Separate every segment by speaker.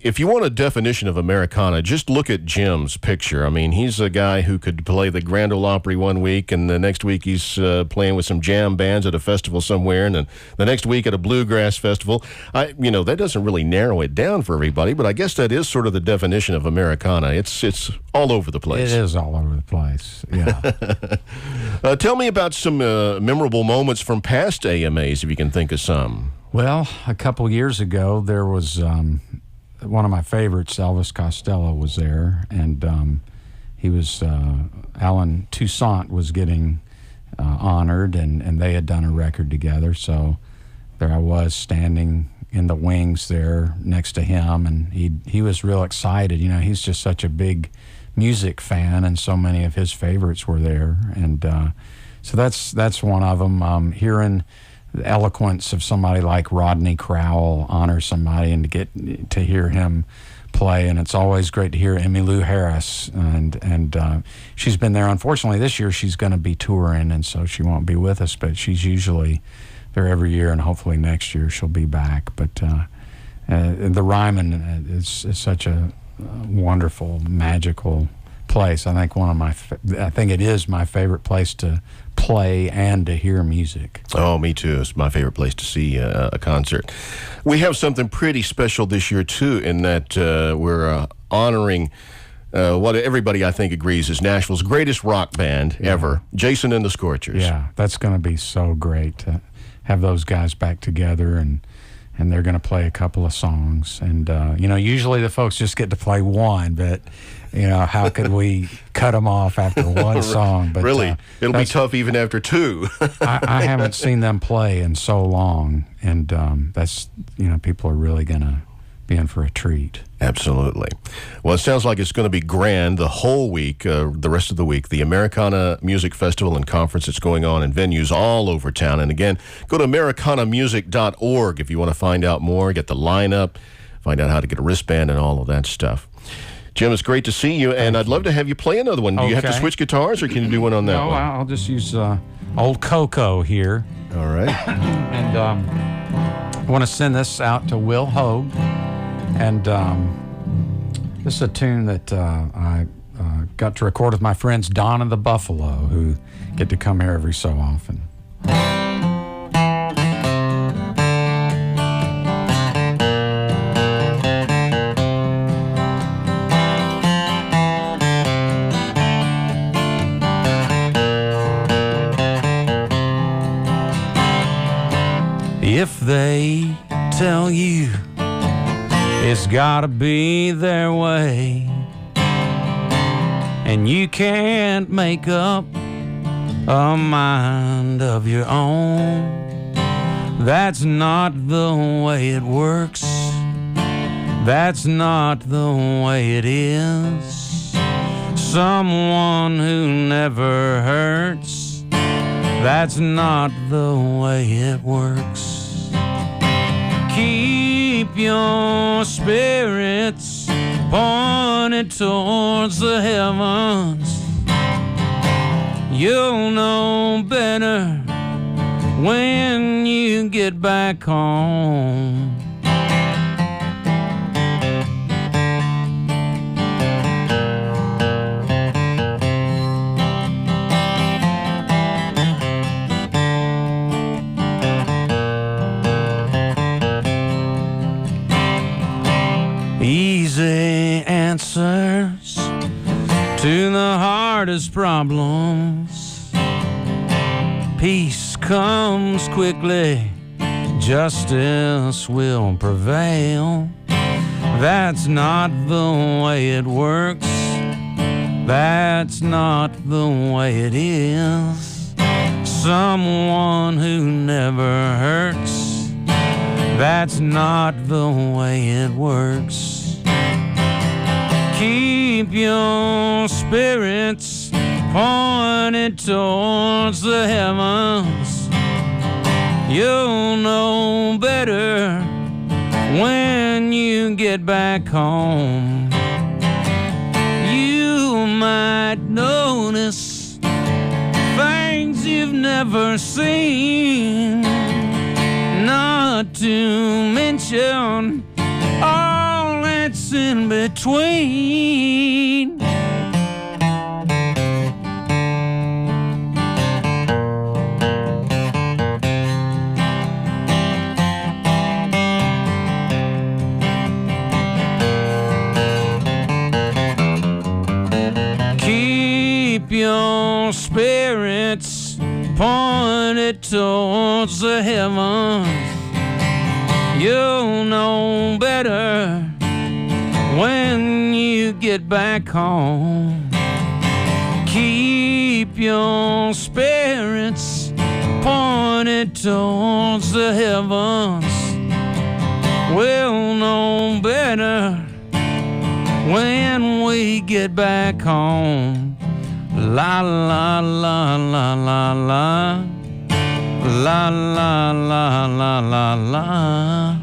Speaker 1: if you want a definition of Americana, just look at Jim's picture. I mean, he's a guy who could play the Grand Ole Opry one week, and the next week he's playing with some jam bands at a festival somewhere, and then the next week at a bluegrass festival. That doesn't really narrow it down for everybody, but I guess that is sort of the definition of Americana. It's all over the place.
Speaker 2: It is all over the place, yeah.
Speaker 1: Tell me about some memorable moments from past AMAs, if you can think of some.
Speaker 2: Well, a couple years ago, there was one of my favorites, Elvis Costello, was there, and he was, Alan Toussaint was getting honored, and they had done a record together, so there I was standing in the wings there next to him, and he was real excited. He's just such a big music fan, and so many of his favorites were there, and so that's one of them. Hearing the eloquence of somebody like Rodney Crowell honor somebody, and to get to hear him play, and it's always great to hear Emmylou Harris, and she's been there. Unfortunately, this year she's going to be touring, and so she won't be with us, but she's usually there every year, and hopefully next year she'll be back. But the Ryman is such a wonderful, magical place. I think it is my favorite place to play and to hear music.
Speaker 1: Oh, me too. It's my favorite place to see a concert. We have something pretty special this year too, in that we're honoring what everybody I think agrees is Nashville's greatest rock band ever, Jason and the Scorchers.
Speaker 2: Yeah, that's going to be so great to have those guys back together, and they're going to play a couple of songs. And, usually the folks just get to play one, but, how could we cut them off after one song? But
Speaker 1: really, it'll be tough even after two.
Speaker 2: I haven't seen them play in so long, and that's, people are really going to be in for a treat.
Speaker 1: Absolutely. Well, it sounds like it's going to be grand the whole week, the rest of the week. The Americana Music Festival and Conference that's going on in venues all over town. And again, go to americanamusic.org if you want to find out more, get the lineup, find out how to get a wristband and all of that stuff. Jim, it's great to see you, and I'd love to have you play another one. Do you have to switch guitars, or can you do one on that one?
Speaker 2: No, I'll just use old Coco here.
Speaker 1: All right.
Speaker 2: And I want to send this out to Will Hogue. And this is a tune that I got to record with my friends Don and the Buffalo, who get to come here every so often. If they tell you it's gotta be their way, and you can't make up a mind of your own, that's not the way it works. That's not the way it is. Someone who never hurts, that's not the way it works. Keep your spirits pointed towards the heavens. You'll know better when you get back home. Easy answers to the hardest problems. Peace comes quickly, justice will prevail. That's not the way it works. That's not the way it is. Someone who never hurts, that's not the way it works. Keep your spirits pointed towards the heavens. You'll know better when you get back home. You might notice things you've never seen, not to mention all that between. Keep your spirits pointed towards the heavens. You'll know better when you get back home. Keep your spirits pointed towards the heavens. We'll know better when we get back home. La la la la la la. La la la la la la.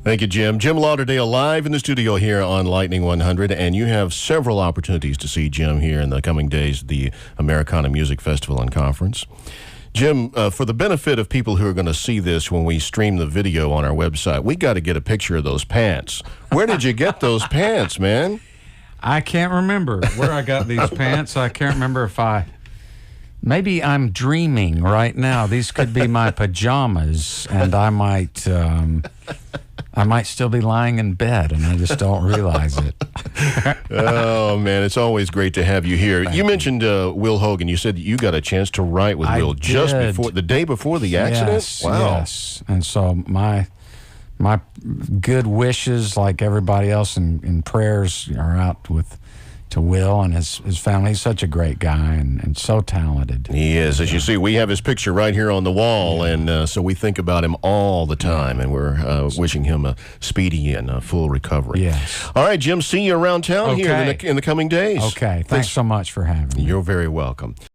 Speaker 1: Thank you, Jim. Jim Lauderdale live in the studio here on Lightning 100, and you have several opportunities to see Jim here in the coming days at the Americana Music Festival and Conference. Jim, for the benefit of people who are going to see this when we stream the video on our website, we got to get a picture of those pants. Where did you get those pants, man?
Speaker 2: I can't remember where I got these pants. I can't remember if maybe I'm dreaming right now. These could be my pajamas, and I might still be lying in bed, and I just don't realize it.
Speaker 1: Oh, man, it's always great to have you here. You mentioned Will Hogan. You said you got a chance to write with Will just before, the day before the accident?
Speaker 2: Yes,
Speaker 1: wow.
Speaker 2: Yes. And so my good wishes, like everybody else, and prayers are out to Will and his family. He's such a great guy and so talented.
Speaker 1: He is. As you see, we have his picture right here on the wall, and so we think about him all the time, and we're wishing him a speedy and full recovery.
Speaker 2: Yes.
Speaker 1: All right, Jim, see you around town here in the coming days.
Speaker 2: Okay. Thanks so much for having me.
Speaker 1: You're very welcome.